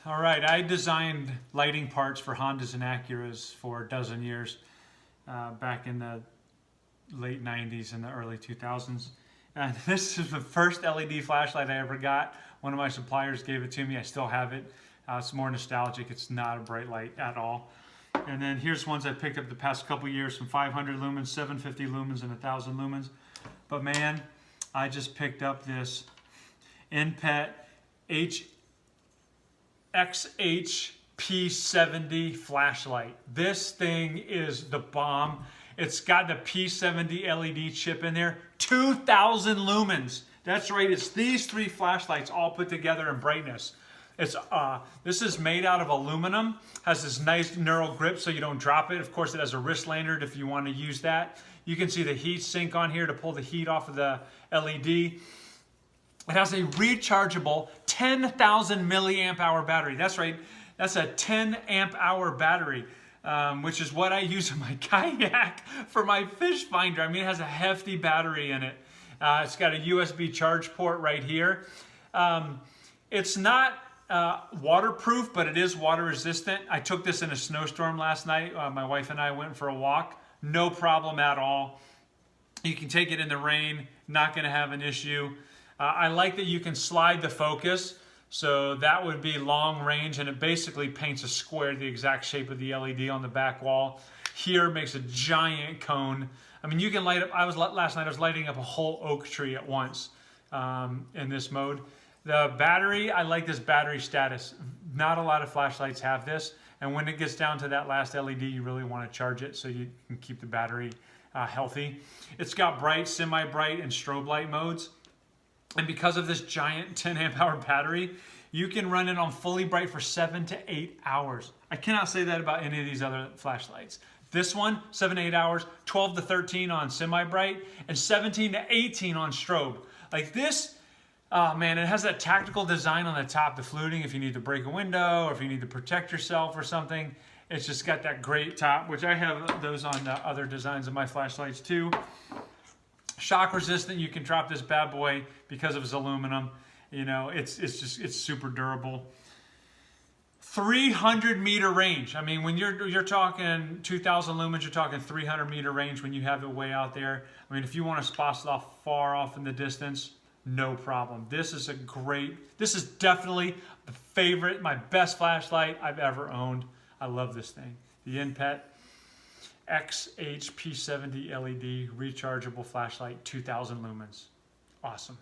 All right, I designed lighting parts for Hondas and Acuras for a dozen years, back in the late 90s and the early 2000s. And this is the first LED flashlight I ever got. One of my suppliers gave it to me. I still have it. It's more nostalgic. It's not a bright light at all. And then here's ones I picked up the past couple years from 500 lumens, 750 lumens, and 1,000 lumens. But man, I just picked up this NPET XHP70 flashlight. This thing is the bomb. It's got the P70 LED chip in there, 2,000 lumens. That's right, it's these three flashlights all put together in brightness. This is made out of aluminum, has this nice knurled grip so you don't drop it. Of course, it has a wrist lanyard if you want to use that. You can see the heat sink on here to pull the heat off of the LED. It has a rechargeable 10,000 milliamp hour battery. That's right, that's a 10 amp hour battery, which is what I use in my kayak for my fish finder. I mean, it has a hefty battery in it. It's got a USB charge port right here. It's not waterproof, but it is water resistant. I took this in a snowstorm last night. My wife and I went for a walk. No problem at all. You can take it in the rain, not going to have an issue. I like that you can slide the focus, so that would be long range, and it basically paints a square the exact shape of the LED on the back wall. Here makes a giant cone. I mean, you can light up, last night I was lighting up a whole oak tree at once in this mode. The battery, I like this battery status. Not a lot of flashlights have this, and when it gets down to that last LED, you really want to charge it so you can keep the battery healthy. It's got bright, semi-bright, and strobe light modes. And because of this giant 10 amp hour battery, you can run it on fully bright for 7 to 8 hours. I cannot say that about any of these other flashlights. This one, 7 to 8 hours, 12 to 13 on semi-bright, and 17 to 18 on strobe. Like this, oh man, it has that tactical design on the top, the fluting if you need to break a window or if you need to protect yourself or something. It's just got that great top, which I have those on the other designs of my flashlights too. Shock resistant, you can drop this bad boy because of its aluminum. You know, it's super durable. 300 meter range. I mean, when you're talking 2,000 lumens, you're talking 300 meter range when you have it way out there. I mean, if you want to spot it off far off in the distance, no problem. This is definitely the favorite, my best flashlight I've ever owned. I love this thing. The NPET XHP70 LED rechargeable flashlight, 2,000 lumens. Awesome.